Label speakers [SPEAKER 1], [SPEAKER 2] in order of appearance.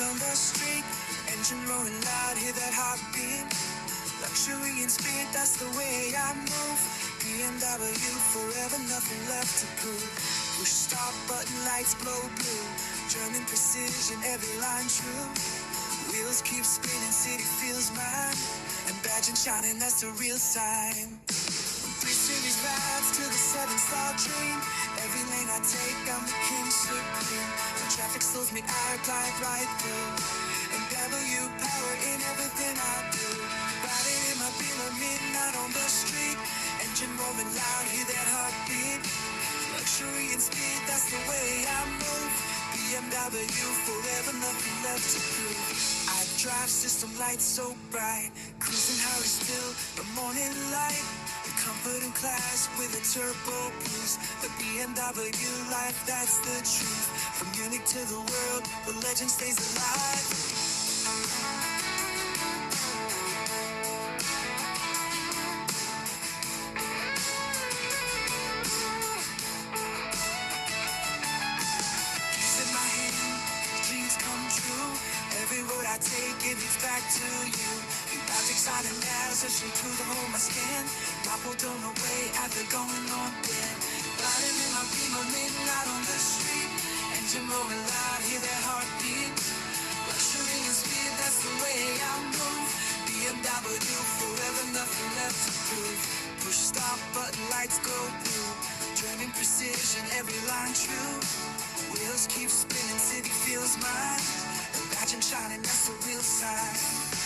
[SPEAKER 1] on the street, engine roaring loud, hear that heartbeat. Luxury and speed, that's the way I move. BMW forever, nothing left to prove. Push start button, lights blow blue. German precision, every line true. Wheels keep spinning, city feels mine. And badging shining, that's the real sign. 3 Series vibes to the 7-star dream. Every lane I take, I'm the king supreme. When traffic slows me, I glide right through. And W power in everything I do. Riding in my Bmw midnight on the street. Engine roaring loud, hear that heartbeat. Luxury and speed, that's the way I move. BMW forever, nothing left to prove. I drive, system lights so bright. Cruising Harry still, the morning light. The comfort and class with a turbo boost. The BMW life, that's the truth. From Munich to the world, the legend stays alive. Every road I take, it leads back to you. You magic shining as I shoot through the hole my skin. My boat don't away after going on then. Riding in my Bmw midnight on the street. Engine roaring loud, hear that heartbeat. Luxury and speed, that's the way I move. BMW forever, nothing left to prove. Push stop button, lights go blue. German precision, every line true. Wheels keep spinning, city feels mine. Badge and shining, that's the real sign.